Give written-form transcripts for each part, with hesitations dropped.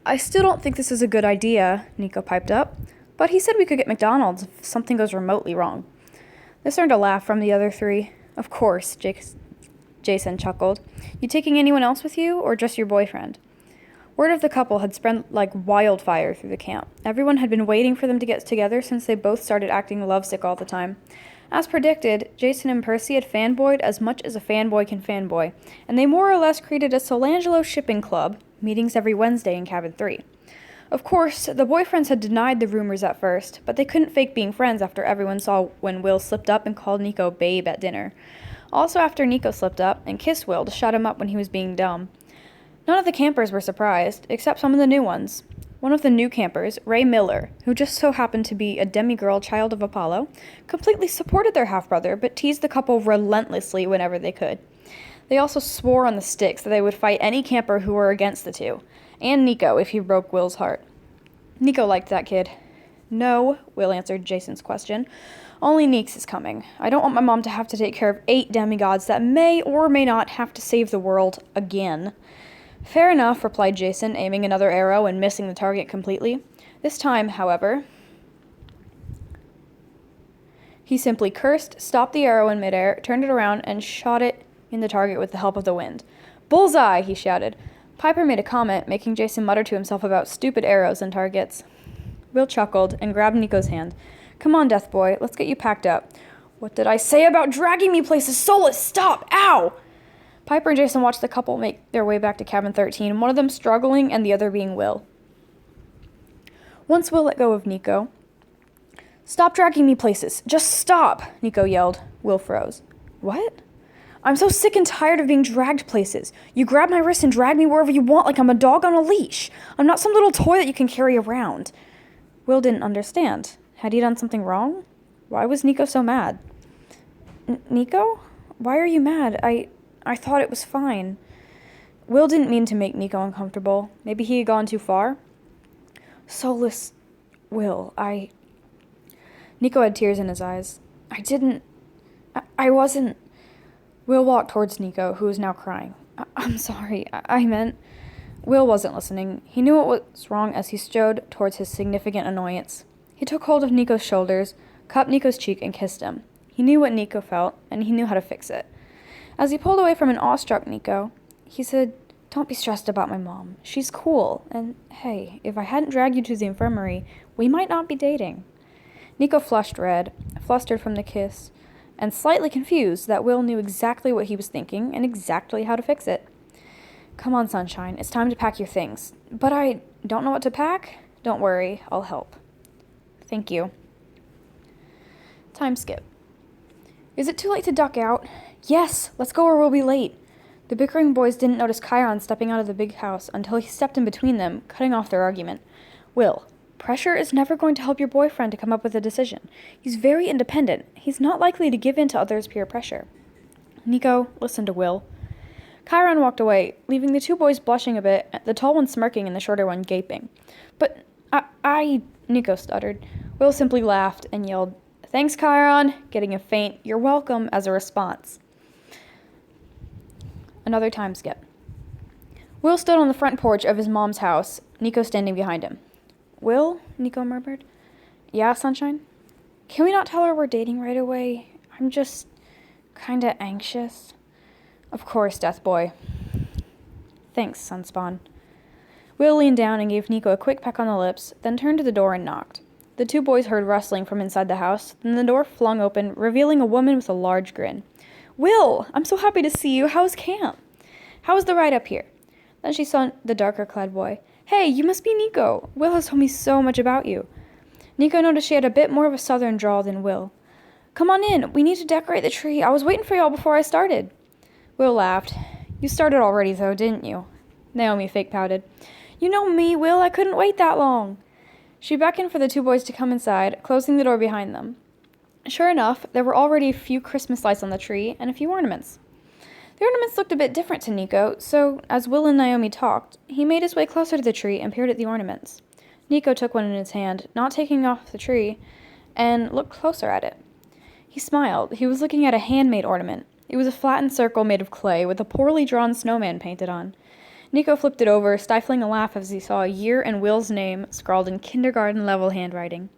I still don't think this is a good idea, Nico piped up. But he said we could get McDonald's if something goes remotely wrong. This earned a laugh from the other three. Of course, Jason chuckled. You taking anyone else with you, or just your boyfriend? Word of the couple had spread like wildfire through the camp. Everyone had been waiting for them to get together since they both started acting lovesick all the time. As predicted, Jason and Percy had fanboyed as much as a fanboy can fanboy, and they more or less created a Solangelo shipping club, meetings every Wednesday in Cabin 3. Of course, the boyfriends had denied the rumors at first, but they couldn't fake being friends after everyone saw when Will slipped up and called Nico babe at dinner. Also after Nico slipped up and kissed Will to shut him up when he was being dumb. None of the campers were surprised, except some of the new ones. One of the new campers, Ray Miller, who just so happened to be a demigirl child of Apollo, completely supported their half-brother, but teased the couple relentlessly whenever they could. They also swore on the sticks that they would fight any camper who were against the two, and Nico if he broke Will's heart. Nico liked that kid. No, Will answered Jason's question. Only Neeks is coming. I don't want my mom to have to take care of 8 demigods that may or may not have to save the world again. Fair enough, replied Jason, aiming another arrow and missing the target completely. This time, however, he simply cursed, stopped the arrow in midair, turned it around, and shot it in the target with the help of the wind. Bullseye, he shouted. Piper made a comment, making Jason mutter to himself about stupid arrows and targets. Will chuckled and grabbed Nico's hand. Come on, Death Boy, let's get you packed up. What did I say about dragging me places? Solus, stop! Ow! Piper and Jason watched the couple make their way back to Cabin 13, one of them struggling and the other being Will. Once Will let go of Nico, Stop dragging me places. Just stop, Nico yelled. Will froze. What? I'm so sick and tired of being dragged places. You grab my wrist and drag me wherever you want like I'm a dog on a leash. I'm not some little toy that you can carry around. Will didn't understand. Had he done something wrong? Why was Nico so mad? Nico? Why are you mad? I thought it was fine. Will didn't mean to make Nico uncomfortable. Maybe he had gone too far? Soulless Will, Nico had tears in his eyes. I wasn't... Will walked towards Nico, who was now crying. I'm sorry. I meant... Will wasn't listening. He knew what was wrong as he strode towards his significant annoyance. He took hold of Nico's shoulders, cupped Nico's cheek, and kissed him. He knew what Nico felt, and he knew how to fix it. As he pulled away from an awestruck Nico, he said, Don't be stressed about my mom. She's cool, and hey, if I hadn't dragged you to the infirmary, we might not be dating. Nico flushed red, flustered from the kiss, and slightly confused that Will knew exactly what he was thinking and exactly how to fix it. Come on, Sunshine, it's time to pack your things. But I don't know what to pack? Don't worry, I'll help. Thank you. Time skip. Is it too late to duck out? Yes, let's go or we'll be late. The bickering boys didn't notice Chiron stepping out of the big house until he stepped in between them, cutting off their argument. Will, pressure is never going to help your boyfriend to come up with a decision. He's very independent. He's not likely to give in to others' peer pressure. Nico, listen to Will. Chiron walked away, leaving the two boys blushing a bit, the tall one smirking and the shorter one gaping. But Nico stuttered. Will simply laughed and yelled, Thanks, Chiron, getting a faint, You're welcome, as a response. Another time skip. Will stood on the front porch of his mom's house, Nico standing behind him. Will? Nico murmured. Yeah, Sunshine? Can we not tell her we're dating right away? I'm just kinda anxious. Of course, Death Boy. Thanks, Sunspawn. Will leaned down and gave Nico a quick peck on the lips, then turned to the door and knocked. The two boys heard rustling from inside the house, then the door flung open, revealing a woman with a large grin. Will, I'm so happy to see you. How's camp? How was the ride up here? Then she saw the darker-clad boy. Hey, you must be Nico. Will has told me so much about you. Nico noticed she had a bit more of a southern drawl than Will. Come on in. We need to decorate the tree. I was waiting for y'all before I started. Will laughed. You started already, though, didn't you? Naomi fake pouted. You know me, Will. I couldn't wait that long. She beckoned for the two boys to come inside, closing the door behind them. Sure enough, there were already a few Christmas lights on the tree and a few ornaments. The ornaments looked a bit different to Nico, so as Will and Naomi talked, he made his way closer to the tree and peered at the ornaments. Nico took one in his hand, not taking off the tree, and looked closer at it. He smiled. He was looking at a handmade ornament. It was a flattened circle made of clay with a poorly drawn snowman painted on. Nico flipped it over, stifling a laugh as he saw a year and Will's name scrawled in kindergarten-level handwriting.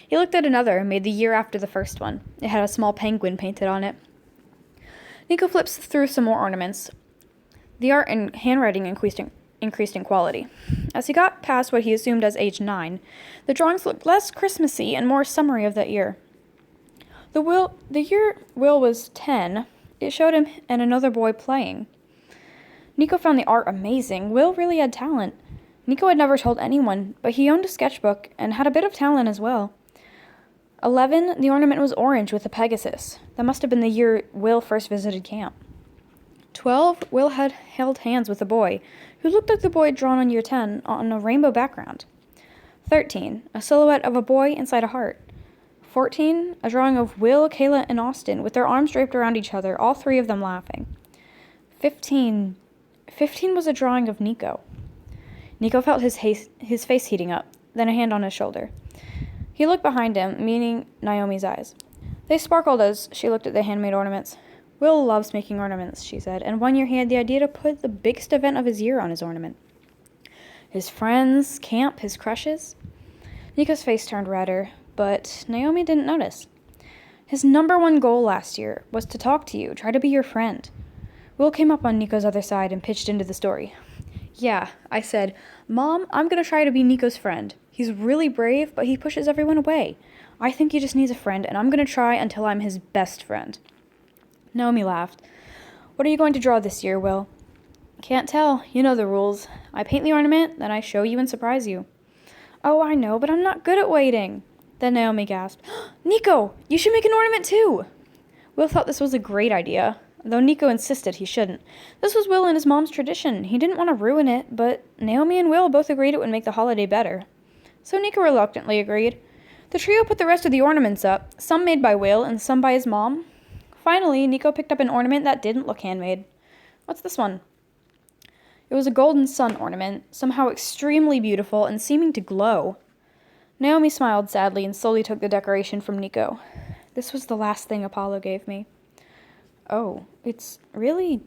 He looked at another, made the year after the first one. It had a small penguin painted on it. Nico flips through some more ornaments. The art and handwriting increased in quality. As he got past what he assumed as age 9, the drawings looked less Christmassy and more summary of that year. The year Will was 10, it showed him and another boy playing. Nico found the art amazing. Will really had talent. Nico had never told anyone, but he owned a sketchbook and had a bit of talent as well. 11, the ornament was orange with a Pegasus. That must have been the year Will first visited camp. 12, Will had held hands with a boy, who looked like the boy drawn on year 10 on a rainbow background. 13, a silhouette of a boy inside a heart. 14, a drawing of Will, Kayla, and Austin with their arms draped around each other, all three of them laughing. 15 was a drawing of Nico. Nico felt his face heating up, then a hand on his shoulder. He looked behind him, meeting Naomi's eyes. They sparkled as she looked at the handmade ornaments. Will loves making ornaments, she said, and one year he had the idea to put the biggest event of his year on his ornament. His friends, camp, his crushes. Nico's face turned redder, but Naomi didn't notice. His number one goal last year was to talk to you, try to be your friend. Will came up on Nico's other side and pitched into the story. Yeah, I said, Mom, I'm going to try to be Nico's friend. He's really brave, but he pushes everyone away. I think he just needs a friend, and I'm going to try until I'm his best friend. Naomi laughed. What are you going to draw this year, Will? Can't tell. You know the rules. I paint the ornament, then I show you and surprise you. Oh, I know, but I'm not good at waiting. Then Naomi gasped, Nico, you should make an ornament too. Will thought this was a great idea, though Nico insisted he shouldn't. This was Will and his mom's tradition. He didn't want to ruin it, but Naomi and Will both agreed it would make the holiday better. So Nico reluctantly agreed. The trio put the rest of the ornaments up, some made by Will and some by his mom. Finally, Nico picked up an ornament that didn't look handmade. What's this one? It was a golden sun ornament, somehow extremely beautiful and seeming to glow. Naomi smiled sadly and slowly took the decoration from Nico. This was the last thing Apollo gave me. Oh, it's really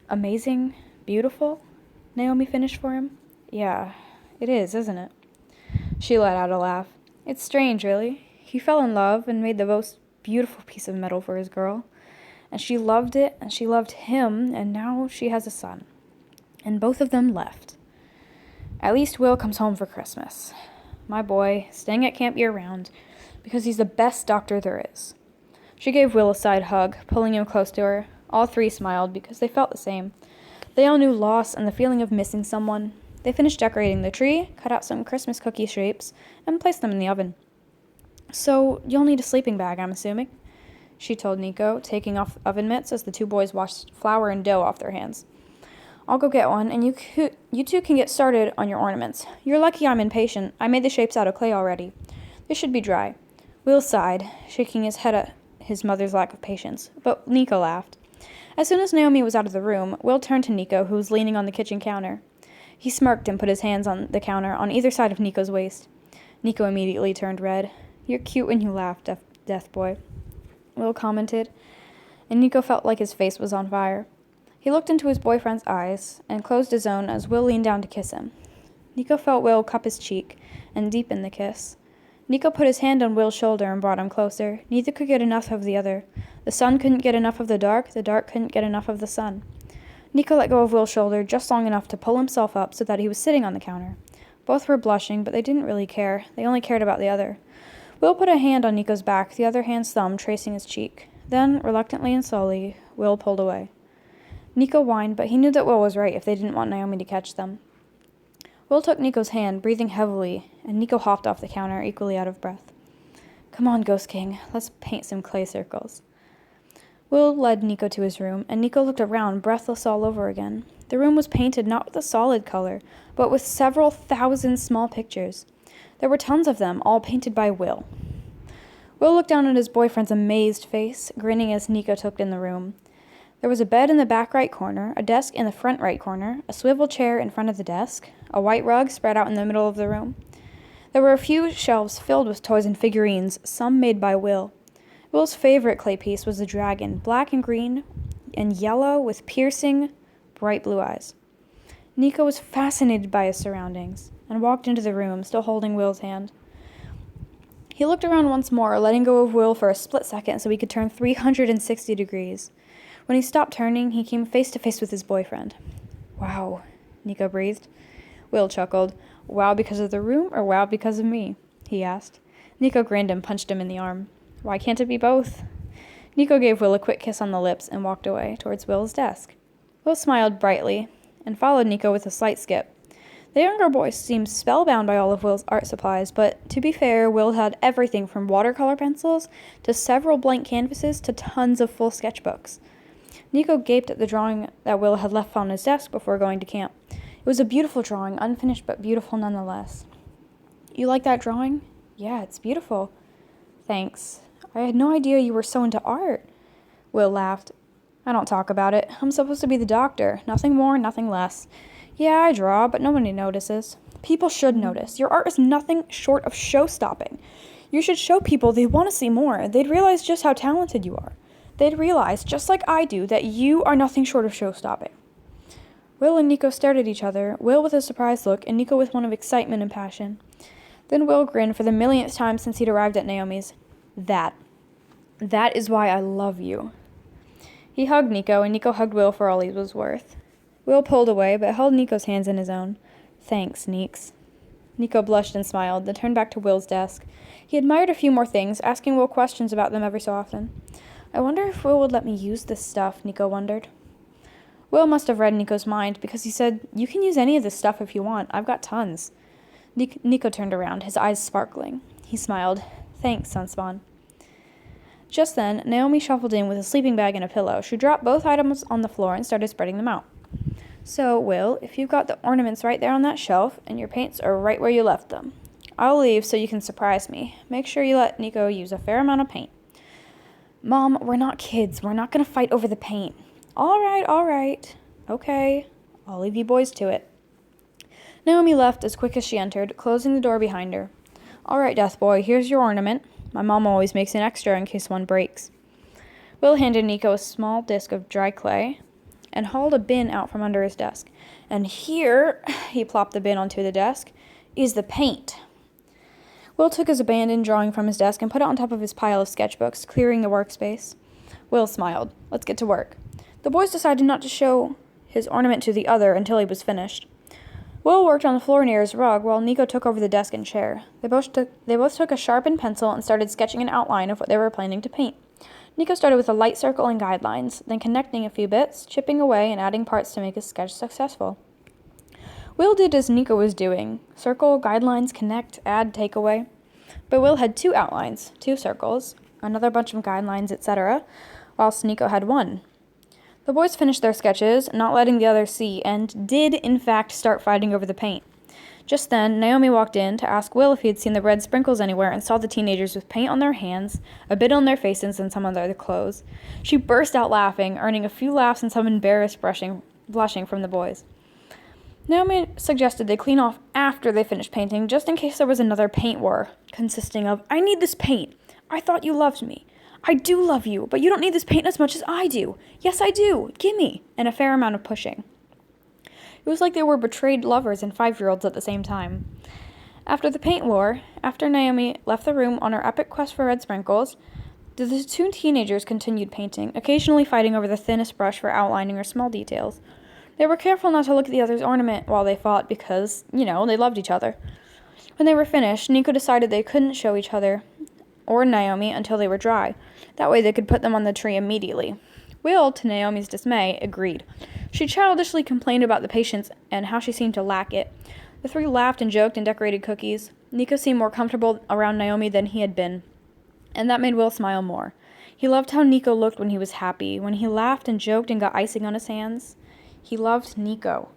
amazing, beautiful, Naomi finished for him. Yeah, it is, isn't it? She let out a laugh. It's strange, really. He fell in love and made the most beautiful piece of metal for his girl. And she loved it, and she loved him, and now she has a son. And both of them left. At least Will comes home for Christmas. My boy, staying at camp year-round, because he's the best doctor there is. She gave Will a side hug, pulling him close to her. All three smiled, because they felt the same. They all knew loss and the feeling of missing someone. They finished decorating the tree, cut out some Christmas cookie shapes, and placed them in the oven. So, you'll need a sleeping bag, I'm assuming, she told Nico, taking off oven mitts as the two boys washed flour and dough off their hands. I'll go get one, and you two can get started on your ornaments. You're lucky I'm impatient. I made the shapes out of clay already. They should be dry. Will sighed, shaking his head at his mother's lack of patience, but Nico laughed. As soon as Naomi was out of the room, Will turned to Nico, who was leaning on the kitchen counter. He smirked and put his hands on the counter on either side of Nico's waist. Nico immediately turned red. You're cute when you laugh, death boy, Will commented, and Nico felt like his face was on fire. He looked into his boyfriend's eyes and closed his own as Will leaned down to kiss him. Nico felt Will cup his cheek and deepen the kiss. Nico put his hand on Will's shoulder and brought him closer. Neither could get enough of the other. The sun couldn't get enough of the dark couldn't get enough of the sun. Nico let go of Will's shoulder just long enough to pull himself up so that he was sitting on the counter. Both were blushing, but they didn't really care. They only cared about the other. Will put a hand on Nico's back, the other hand's thumb tracing his cheek. Then, reluctantly and slowly, Will pulled away. Nico whined, but he knew that Will was right if they didn't want Naomi to catch them. Will took Nico's hand, breathing heavily, and Nico hopped off the counter, equally out of breath. Come on, Ghost King, let's paint some clay circles. Will led Nico to his room, and Nico looked around, breathless all over again. The room was painted not with a solid color, but with several thousand small pictures. There were tons of them, all painted by Will. Will looked down at his boyfriend's amazed face, grinning as Nico took in the room. There was a bed in the back right corner, a desk in the front right corner, a swivel chair in front of the desk, a white rug spread out in the middle of the room. There were a few shelves filled with toys and figurines, some made by Will. Will's favorite clay piece was the dragon, black and green and yellow with piercing, bright blue eyes. Nico was fascinated by his surroundings and walked into the room, still holding Will's hand. He looked around once more, letting go of Will for a split second so he could turn 360 degrees. When he stopped turning, he came face to face with his boyfriend. Wow, Nico breathed. Will chuckled. Wow because of the room or wow because of me? He asked. Nico grinned and punched him in the arm. Why can't it be both? Nico gave Will a quick kiss on the lips and walked away towards Will's desk. Will smiled brightly and followed Nico with a slight skip. The younger boy seemed spellbound by all of Will's art supplies, but to be fair, Will had everything from watercolor pencils to several blank canvases to tons of full sketchbooks. Nico gaped at the drawing that Will had left on his desk before going to camp. It was a beautiful drawing, unfinished but beautiful nonetheless. You like that drawing? Yeah, it's beautiful. Thanks. I had no idea you were so into art. Will laughed. I don't talk about it. I'm supposed to be the doctor. Nothing more, nothing less. Yeah, I draw, but nobody notices. People should notice. Your art is nothing short of show-stopping. You should show people they want to see more. They'd realize just how talented you are. They'd realize, just like I do, that you are nothing short of show-stopping. Will and Nico stared at each other, Will with a surprised look, and Nico with one of excitement and passion. Then Will grinned for the millionth time since he'd arrived at Naomi's. That is why I love you. He hugged Nico, and Nico hugged Will for all he was worth. Will pulled away, but held Nico's hands in his own. Thanks, Neeks. Nico blushed and smiled, then turned back to Will's desk. He admired a few more things, asking Will questions about them every so often. I wonder if Will would let me use this stuff, Nico wondered. Will must have read Nico's mind, because he said, You can use any of this stuff if you want. I've got tons. Nico turned around, his eyes sparkling. He smiled. Thanks, Sunspawn. Just then, Naomi shuffled in with a sleeping bag and a pillow. She dropped both items on the floor and started spreading them out. So, Will, if you've got the ornaments right there on that shelf, and your paints are right where you left them, I'll leave so you can surprise me. Make sure you let Nico use a fair amount of paint. Mom, we're not kids. We're not going to fight over the paint. All right. Okay, I'll leave you boys to it. Naomi left as quick as she entered, closing the door behind her. All right, Death Boy, here's your ornament. My mom always makes an extra in case one breaks. Will handed Nico a small disc of dry clay and hauled a bin out from under his desk. And here, he plopped the bin onto the desk, is the paint. Will took his abandoned drawing from his desk and put it on top of his pile of sketchbooks, clearing the workspace. Will smiled. Let's get to work. The boys decided not to show his ornament to the other until he was finished. Will worked on the floor near his rug while Nico took over the desk and chair. They both took a sharpened pencil and started sketching an outline of what they were planning to paint. Nico started with a light circle and guidelines, then connecting a few bits, chipping away, and adding parts to make his sketch successful. Will did as Nico was doing. Circle, guidelines, connect, add, take away. But Will had 2 outlines, 2 circles, another bunch of guidelines, etc., whilst Nico had 1. The boys finished their sketches, not letting the others see, and did, in fact, start fighting over the paint. Just then, Naomi walked in to ask Will if he had seen the red sprinkles anywhere and saw the teenagers with paint on their hands, a bit on their faces, and some on their clothes. She burst out laughing, earning a few laughs and some embarrassed blushing from the boys. Naomi suggested they clean off after they finished painting, just in case there was another paint war, consisting of, I need this paint. I thought you loved me. I do love you, but you don't need this paint as much as I do. Yes, I do. Gimme. And a fair amount of pushing. It was like they were betrayed lovers and 5-year-olds at the same time. After the paint war, after Naomi left the room on her epic quest for red sprinkles, the 2 teenagers continued painting, occasionally fighting over the thinnest brush for outlining or small details. They were careful not to look at the other's ornament while they fought because, they loved each other. When they were finished, Nico decided they couldn't show each other or Naomi until they were dry. That way they could put them on the tree immediately. Will, to Naomi's dismay, agreed. She childishly complained about the patience and how she seemed to lack it. The 3 laughed and joked and decorated cookies. Nico seemed more comfortable around Naomi than he had been, and that made Will smile more. He loved how Nico looked when he was happy, when he laughed and joked and got icing on his hands. He loved Nico.